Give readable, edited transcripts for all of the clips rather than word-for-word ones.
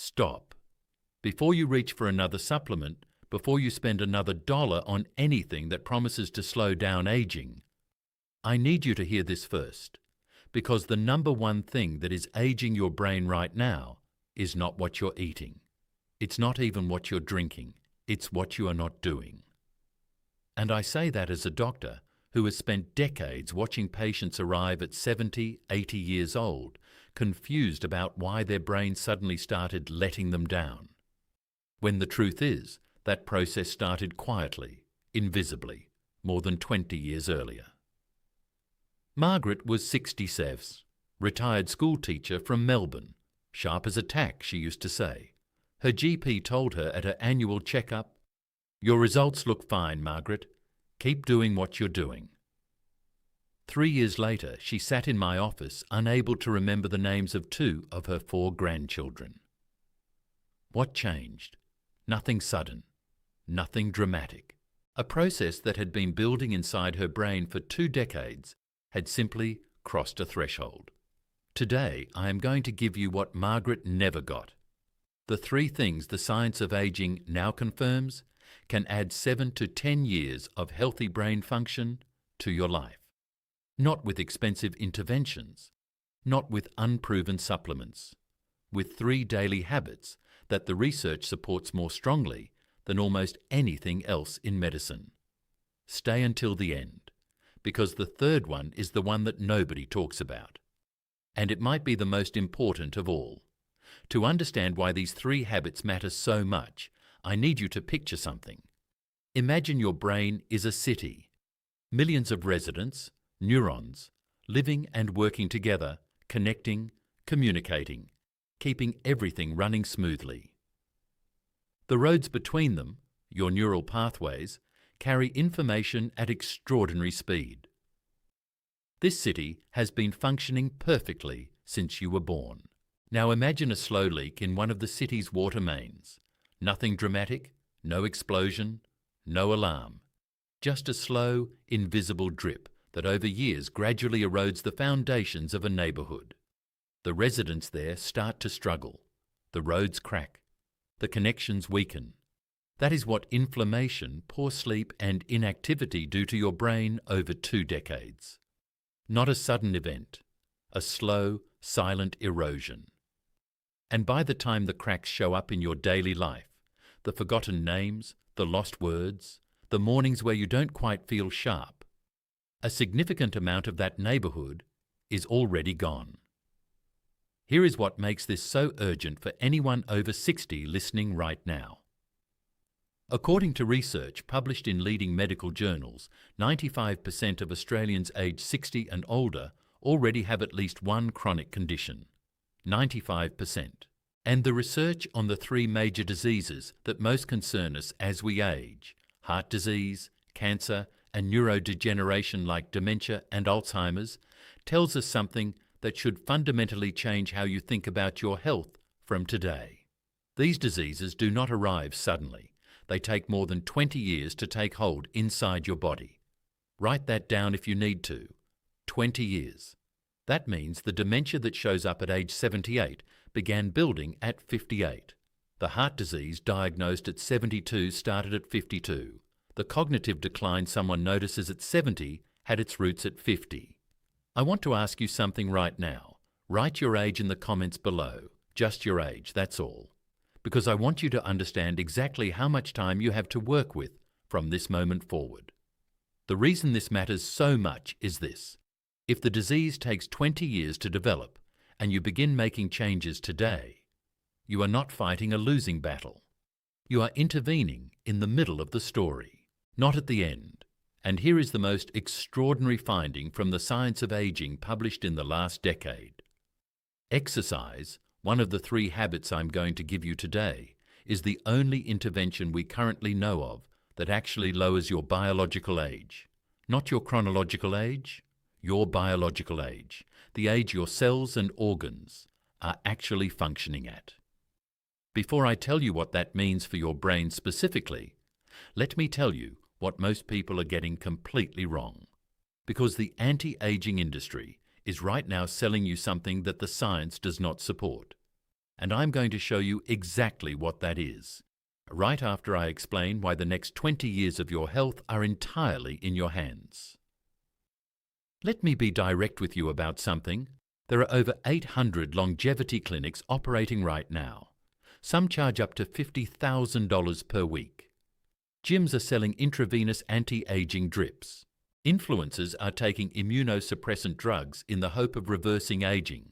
Stop. Before you reach for another supplement, before you spend another dollar on anything that promises to slow down aging, I need you to hear this first, because the number one thing that is aging your brain right now is not what you're eating. It's not even what you're drinking. It's what you are not doing. And I say that as a doctor who has spent decades watching patients arrive at 70, 80 years old, confused about why their brain suddenly started letting them down. When the truth is, that process started quietly, invisibly, more than 20 years earlier. Margaret was 67, retired school teacher from Melbourne. Sharp as a tack, she used to say. Her GP told her at her annual checkup, "Your results look fine, Margaret. Keep doing what you're doing." 3 years later, she sat in my office, unable to remember the names of 2 of her 4 grandchildren. What changed? Nothing sudden, nothing dramatic. A process that had been building inside her brain for 2 decades had simply crossed a threshold. Today, I am going to give you what Margaret never got. The 3 things the science of aging now confirms can add 7 to 10 years of healthy brain function to your life. Not with expensive interventions, not with unproven supplements, with 3 daily habits that the research supports more strongly than almost anything else in medicine. Stay until the end, because the third one is the one that nobody talks about. And it might be the most important of all. To understand why these 3 habits matter so much, I need you to picture something. Imagine your brain is a city. Millions of residents, neurons, living and working together, connecting, communicating, keeping everything running smoothly. The roads between them, your neural pathways, carry information at extraordinary speed. This city has been functioning perfectly since you were born. Now imagine a slow leak in one of the city's water mains. Nothing dramatic, no explosion, no alarm. Just a slow, invisible drip that over years gradually erodes the foundations of a neighbourhood. The residents there start to struggle. The roads crack. The connections weaken. That is what inflammation, poor sleep and inactivity do to your brain over 2 decades. Not a sudden event, a slow, silent erosion. And by the time the cracks show up in your daily life, the forgotten names, the lost words, the mornings where you don't quite feel sharp, a significant amount of that neighbourhood is already gone. Here is what makes this so urgent for anyone over 60 listening right now. According to research published in leading medical journals, 95% of Australians aged 60 and older already have at least one chronic condition. 95%. And the research on the 3 major diseases that most concern us as we age, heart disease, cancer, and neurodegeneration like dementia and Alzheimer's, tells us something that should fundamentally change how you think about your health from today. These diseases do not arrive suddenly. They take more than 20 years to take hold inside your body. Write that down if you need to. 20 years. That means the dementia that shows up at age 78 began building at 58. The heart disease diagnosed at 72 started at 52. The cognitive decline someone notices at 70 had its roots at 50. I want to ask you something right now. Write your age in the comments below. Just your age, that's all. Because I want you to understand exactly how much time you have to work with from this moment forward. The reason this matters so much is this. If the disease takes 20 years to develop and you begin making changes today, you are not fighting a losing battle. You are intervening in the middle of the story, not at the end. And here is the most extraordinary finding from the science of aging published in the last decade. Exercise, one of the 3 habits I'm going to give you today, is the only intervention we currently know of that actually lowers your biological age. Not your chronological age, your biological age, the age your cells and organs are actually functioning at. Before I tell you what that means for your brain specifically, let me tell you what most people are getting completely wrong. Because the anti-aging industry is right now selling you something that the science does not support. and I'm going to show you exactly what that is, right after I explain why the next 20 years of your health are entirely in your hands. Let me be direct with you about something. There are over 800 longevity clinics operating right now. Some charge up to $50,000 per week. Gyms are selling intravenous anti-aging drips. Influencers are taking immunosuppressant drugs in the hope of reversing aging.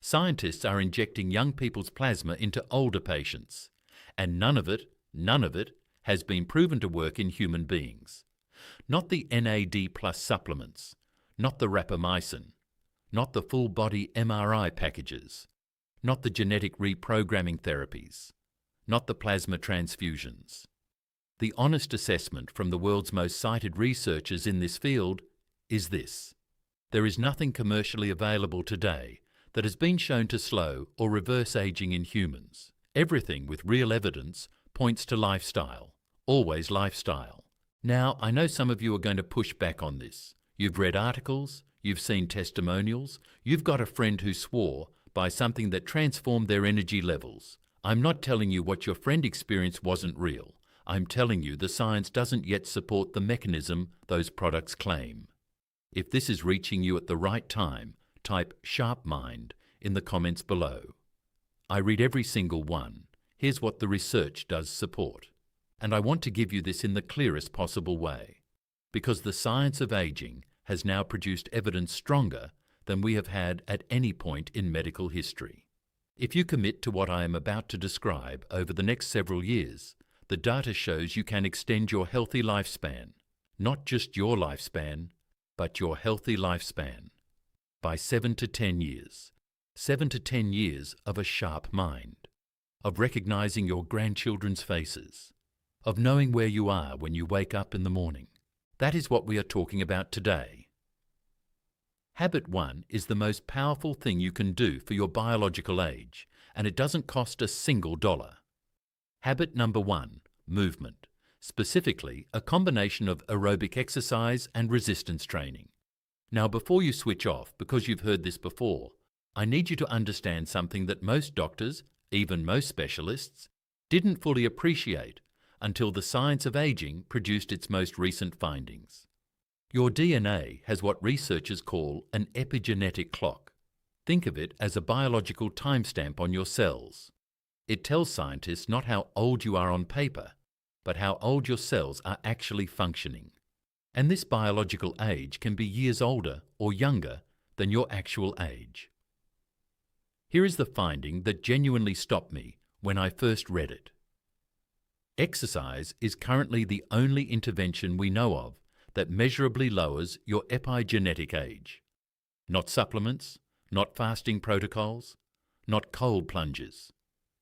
Scientists are injecting young people's plasma into older patients. And none of it has been proven to work in human beings. Not the NAD+ supplements, not the rapamycin, not the full-body MRI packages, not the genetic reprogramming therapies, not the plasma transfusions. The honest assessment from the world's most cited researchers in this field is this: there is nothing commercially available today that has been shown to slow or reverse aging in humans. Everything with real evidence points to lifestyle, always lifestyle. Now, I know some of you are going to push back on this. You've read articles, you've seen testimonials, you've got a friend who swore by something that transformed their energy levels. I'm not telling you what your friend experienced wasn't real. I'm telling you the science doesn't yet support the mechanism those products claim. If this is reaching you at the right time, type "sharp mind" in the comments below. I read every single one. Here's what the research does support. And I want to give you this in the clearest possible way, because the science of aging has now produced evidence stronger than we have had at any point in medical history. If you commit to what I am about to describe over the next several years, the data shows you can extend your healthy lifespan, not just your lifespan, but your healthy lifespan, by 7 to 10 years. 7 to 10 years of a sharp mind, of recognizing your grandchildren's faces, of knowing where you are when you wake up in the morning. That is what we are talking about today. Habit 1 is the most powerful thing you can do for your biological age, and it doesn't cost a single dollar. Habit number 1, movement, specifically a combination of aerobic exercise and resistance training. Now, before you switch off, because you've heard this before, I need you to understand something that most doctors, even most specialists, didn't fully appreciate until the science of aging produced its most recent findings. Your DNA has what researchers call an epigenetic clock. Think of it as a biological timestamp on your cells. It tells scientists not how old you are on paper, but how old your cells are actually functioning. And this biological age can be years older or younger than your actual age. Here is the finding that genuinely stopped me when I first read it. Exercise is currently the only intervention we know of that measurably lowers your epigenetic age. Not supplements, not fasting protocols, not cold plunges.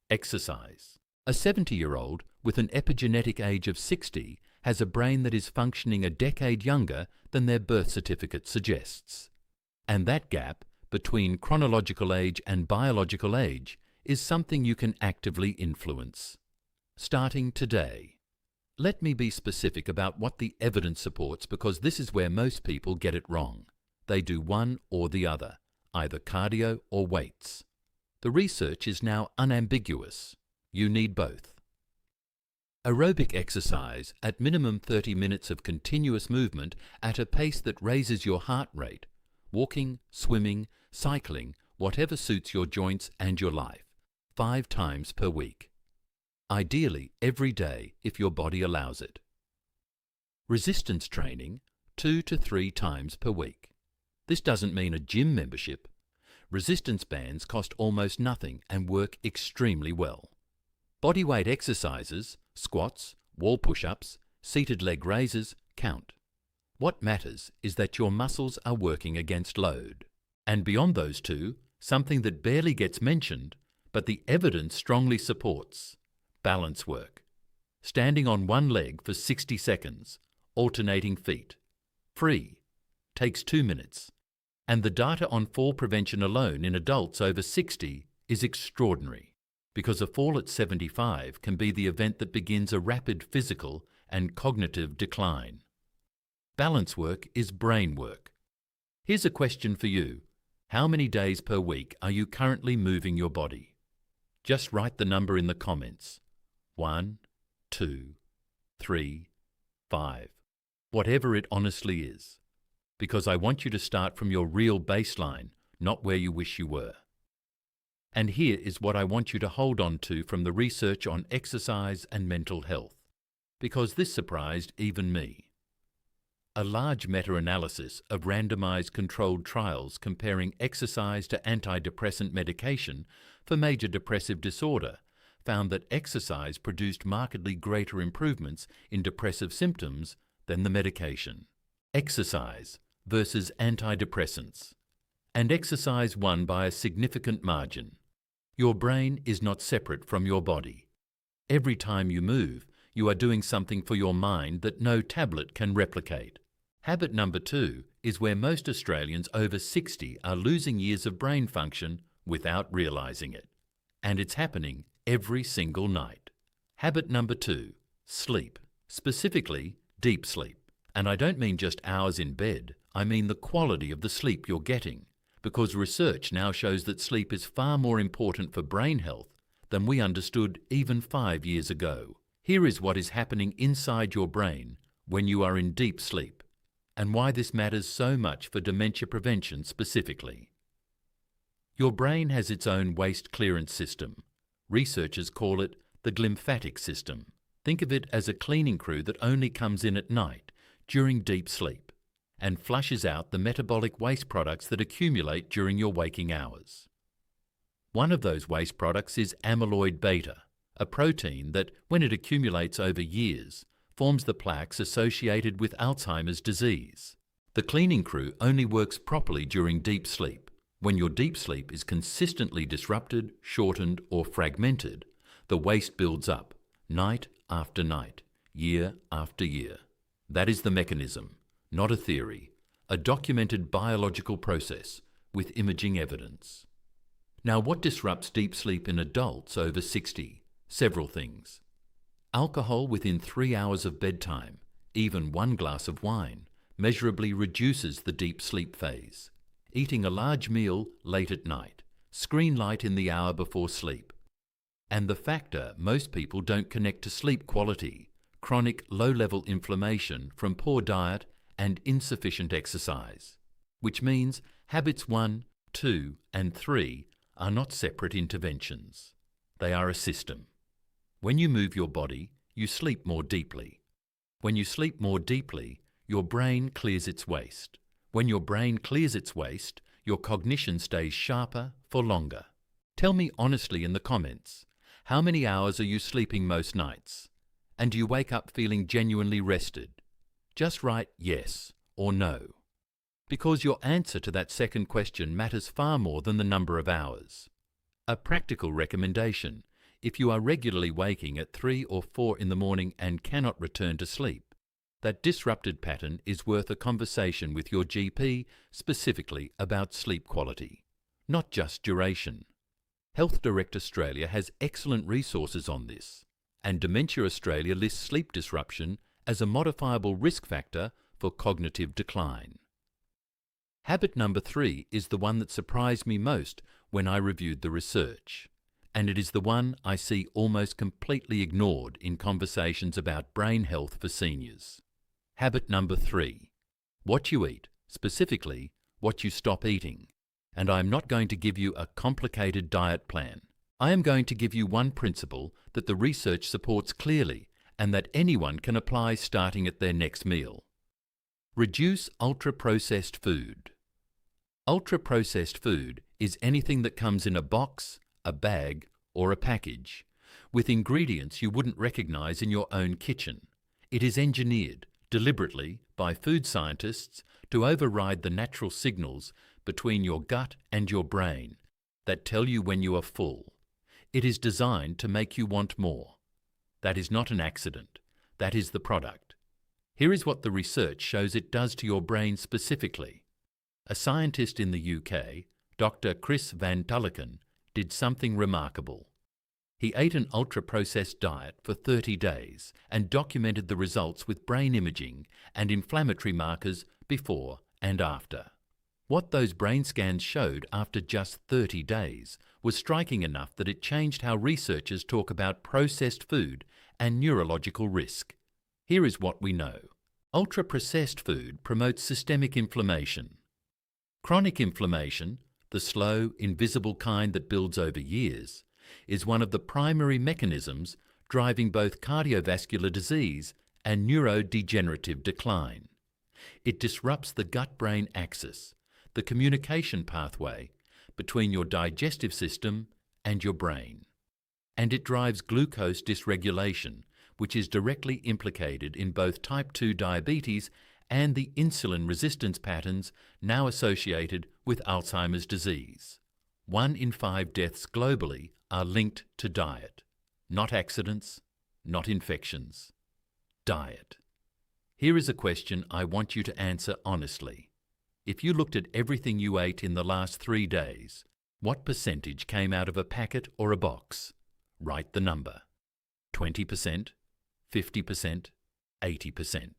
Exercise. A 70-year-old with an epigenetic age of 60 has a brain that is functioning a decade younger than their birth certificate suggests. And that gap between chronological age and biological age is something you can actively influence. Starting today. Let me be specific about what the evidence supports, because this is where most people get it wrong. They do one or the other, either cardio or weights. The research is now unambiguous. You need both. Aerobic exercise at minimum 30 minutes of continuous movement at a pace that raises your heart rate, walking, swimming, cycling, whatever suits your joints and your life, 5 times per week. Ideally every day if your body allows it. Resistance training 2 to 3 times per week. This doesn't mean a gym membership. Resistance bands cost almost nothing and work extremely well. Bodyweight exercises, squats, wall push-ups, seated leg raises count. What matters is that your muscles are working against load. And beyond those two, something that barely gets mentioned, but the evidence strongly supports: balance work. Standing on one leg for 60 seconds, alternating feet. Free. Takes 2 minutes. And the data on fall prevention alone in adults over 60 is extraordinary, because a fall at 75 can be the event that begins a rapid physical and cognitive decline. Balance work is brain work. Here's a question for you. How many days per week are you currently moving your body? Just write the number in the comments. 1, 2, 3, 5. Whatever it honestly is. Because I want you to start from your real baseline, not where you wish you were. And here is what I want you to hold on to from the research on exercise and mental health, because this surprised even me. A large meta-analysis of randomized controlled trials comparing exercise to antidepressant medication for major depressive disorder found that exercise produced markedly greater improvements in depressive symptoms than the medication. Exercise versus antidepressants. And exercise won by a significant margin. Your brain is not separate from your body. Every time you move, you are doing something for your mind that no tablet can replicate. Habit number 2 is where most Australians over 60 are losing years of brain function without realising it. And it's happening every single night. Habit number 2, sleep. Specifically, deep sleep. And I don't mean just hours in bed, I mean the quality of the sleep you're getting. Because research now shows that sleep is far more important for brain health than we understood even 5 years ago. Here is what is happening inside your brain when you are in deep sleep, and why this matters so much for dementia prevention specifically. Your brain has its own waste clearance system. Researchers call it the glymphatic system. Think of it as a cleaning crew that only comes in at night during deep sleep and flushes out the metabolic waste products that accumulate during your waking hours. One of those waste products is amyloid beta, a protein that, when it accumulates over years, forms the plaques associated with Alzheimer's disease. The cleaning crew only works properly during deep sleep. When your deep sleep is consistently disrupted, shortened, or fragmented, the waste builds up, night after night, year after year. That is the mechanism. Not a theory, a documented biological process with imaging evidence. Now, what disrupts deep sleep in adults over 60? Several things. Alcohol within 3 hours of bedtime, even 1 glass of wine, measurably reduces the deep sleep phase. Eating a large meal late at night, screen light in the hour before sleep. And the factor most people don't connect to sleep quality, chronic low-level inflammation from poor diet and insufficient exercise, which means habits 1, 2, and 3 are not separate interventions. They are a system. When you move your body, you sleep more deeply. When you sleep more deeply, your brain clears its waste. When your brain clears its waste, your cognition stays sharper for longer. Tell me honestly in the comments, how many hours are you sleeping most nights? And do you wake up feeling genuinely rested? Just write yes or no, because your answer to that second question matters far more than the number of hours. A practical recommendation: if you are regularly waking at 3 or 4 in the morning and cannot return to sleep, that disrupted pattern is worth a conversation with your GP specifically about sleep quality, not just duration. Health Direct Australia has excellent resources on this, and Dementia Australia lists sleep disruption as a modifiable risk factor for cognitive decline. Habit number 3 is the one that surprised me most when I reviewed the research, and it is the one I see almost completely ignored in conversations about brain health for seniors. Habit number 3: what you eat, specifically what you stop eating. And I am not going to give you a complicated diet plan. I am going to give you one principle that the research supports clearly and that anyone can apply starting at their next meal. Reduce ultra-processed food. Ultra-processed food is anything that comes in a box, a bag, or a package, with ingredients you wouldn't recognize in your own kitchen. It is engineered, deliberately, by food scientists to override the natural signals between your gut and your brain that tell you when you are full. It is designed to make you want more. That is not an accident. That is the product. Here is what the research shows it does to your brain specifically. A scientist in the UK, Dr. Chris Van Tulleken, did something remarkable. He ate an ultra-processed diet for 30 days and documented the results with brain imaging and inflammatory markers before and after. What those brain scans showed after just 30 days was striking enough that it changed how researchers talk about processed food and neurological risk. Here is what we know. Ultraprocessed food promotes systemic inflammation. Chronic inflammation, the slow, invisible kind that builds over years, is one of the primary mechanisms driving both cardiovascular disease and neurodegenerative decline. It disrupts the gut-brain axis, the communication pathway between your digestive system and your brain. And it drives glucose dysregulation, which is directly implicated in both type 2 diabetes and the insulin resistance patterns now associated with Alzheimer's disease. 1 in 5 deaths globally are linked to diet. Not accidents, not infections. Diet. Here is a question I want you to answer honestly. If you looked at everything you ate in the last 3 days, what percentage came out of a packet or a box? Write the number. 20%, 50%, 80%.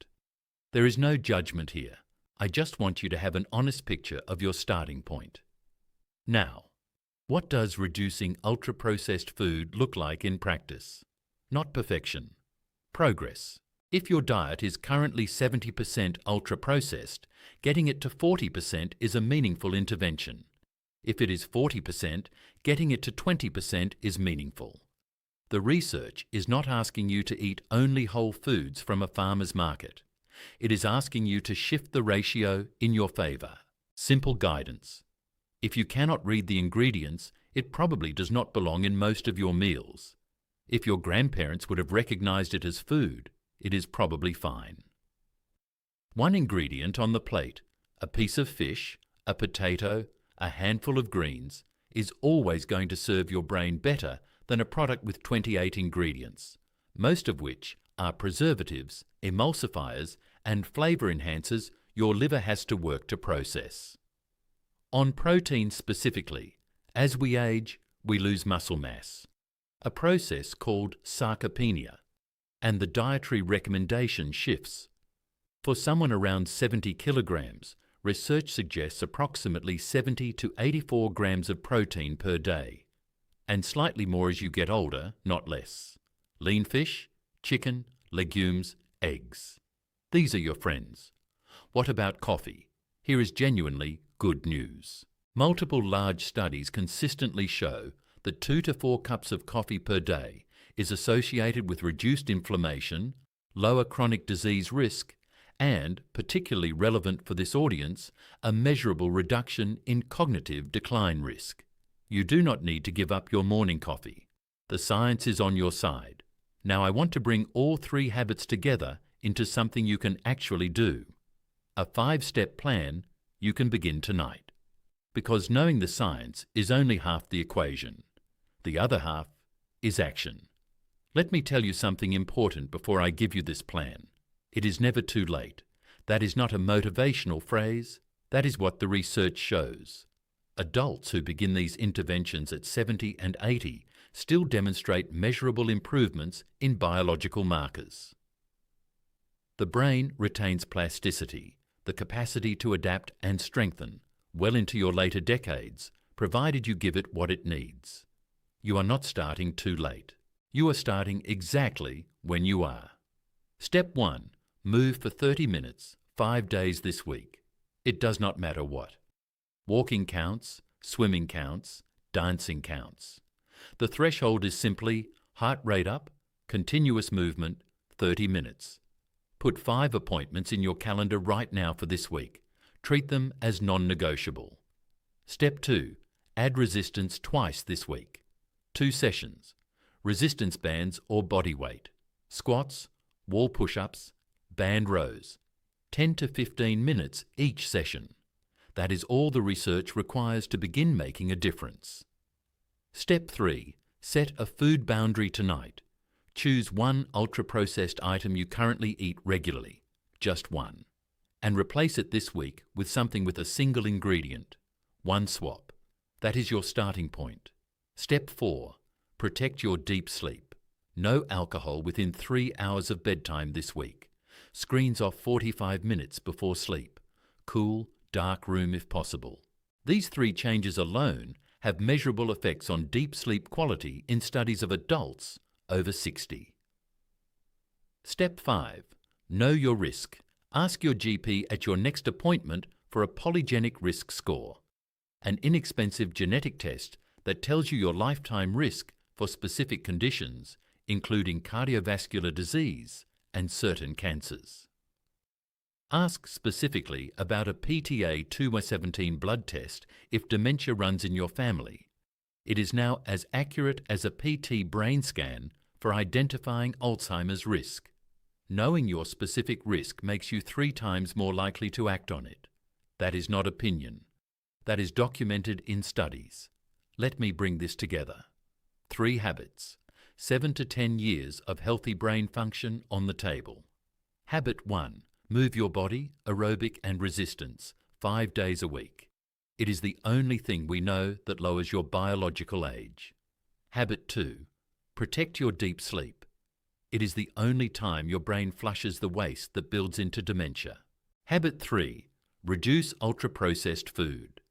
There is no judgment here. I just want you to have an honest picture of your starting point. Now, what does reducing ultra-processed food look like in practice? Not perfection. Progress. If your diet is currently 70% ultra-processed, getting it to 40% is a meaningful intervention. If it is 40%, getting it to 20% is meaningful. The research is not asking you to eat only whole foods from a farmer's market. It is asking you to shift the ratio in your favor. Simple guidance. If you cannot read the ingredients, it probably does not belong in most of your meals. If your grandparents would have recognized it as food, it is probably fine. 1 ingredient on the plate, a piece of fish, a potato, a handful of greens, is always going to serve your brain better than a product with 28 ingredients, most of which are preservatives, emulsifiers, and flavor enhancers your liver has to work to process. On protein specifically, as we age, we lose muscle mass, a process called sarcopenia, and the dietary recommendation shifts. For someone around 70 kilograms, research suggests approximately 70 to 84 grams of protein per day, and slightly more as you get older, not less. Lean fish, chicken, legumes, eggs. These are your friends. What about coffee? Here is genuinely good news. Multiple large studies consistently show that 2 to 4 cups of coffee per day is associated with reduced inflammation, lower chronic disease risk, and, particularly relevant for this audience, a measurable reduction in cognitive decline risk. You do not need to give up your morning coffee. The science is on your side. Now I want to bring all 3 habits together into something you can actually do. A 5-step plan you can begin tonight. Because knowing the science is only half the equation. The other half is action. Let me tell you something important before I give you this plan. It is never too late. That is not a motivational phrase. That is what the research shows. Adults who begin these interventions at 70 and 80 still demonstrate measurable improvements in biological markers. The brain retains plasticity, the capacity to adapt and strengthen, well into your later decades, provided you give it what it needs. You are not starting too late. You are starting exactly when you are. Step 1. Move for 30 minutes, 5 days this week. It does not matter what. Walking counts, swimming counts, dancing counts. The threshold is simply heart rate up, continuous movement, 30 minutes. Put 5 appointments in your calendar right now for this week. Treat them as non-negotiable. Step 2. Add resistance twice this week. 2 sessions. Resistance bands or body weight. Squats, wall push-ups, band rows. 10 to 15 minutes each session. That is all the research requires to begin making a difference. Step 3. Set a food boundary tonight. Choose 1 ultra-processed item you currently eat regularly, just 1, and replace it this week with something with a single ingredient. 1 swap. That is your starting point. Step 4. Protect your deep sleep. No alcohol within 3 hours of bedtime this week. Screens off 45 minutes before sleep. Cool, dark room if possible. These 3 changes alone have measurable effects on deep sleep quality in studies of adults over 60. Step 5. Know your risk. Ask your GP at your next appointment for a polygenic risk score, an inexpensive genetic test that tells you your lifetime risk for specific conditions, including cardiovascular disease and certain cancers. Ask specifically about a PTA 2x17 blood test if dementia runs in your family. It is now as accurate as a PT brain scan for identifying Alzheimer's risk. Knowing your specific risk makes you 3 times more likely to act on it. That is not opinion. That is documented in studies. Let me bring this together. 3 habits. 7 to 10 years of healthy brain function on the table. Habit 1. Move your body, aerobic and resistance, 5 days a week. It is the only thing we know that lowers your biological age. Habit 2. Protect your deep sleep. It is the only time your brain flushes the waste that builds into dementia. Habit 3. Reduce ultraprocessed food.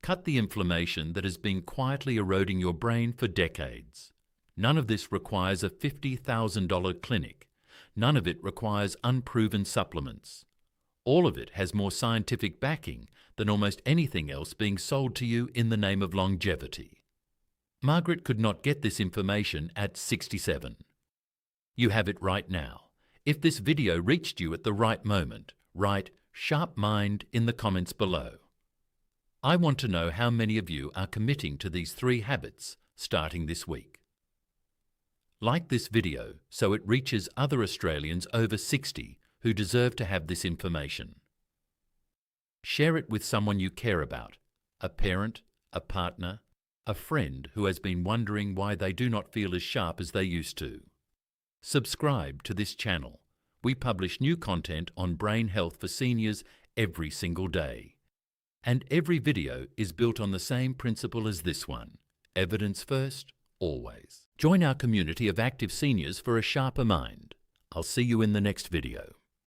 Cut the inflammation that has been quietly eroding your brain for decades. None of this requires a $50,000 clinic. None of it requires unproven supplements. All of it has more scientific backing than almost anything else being sold to you in the name of longevity. Margaret could not get this information at 67. You have it right now. If this video reached you at the right moment, write "sharp mind" in the comments below. I want to know how many of you are committing to these 3 habits starting this week. Like this video so it reaches other Australians over 60 who deserve to have this information. Share it with someone you care about, a parent, a partner, a friend who has been wondering why they do not feel as sharp as they used to. Subscribe to this channel. We publish new content on brain health for seniors every single day. And every video is built on the same principle as this one: evidence first, always. Join our community of active seniors for a sharper mind. I'll see you in the next video.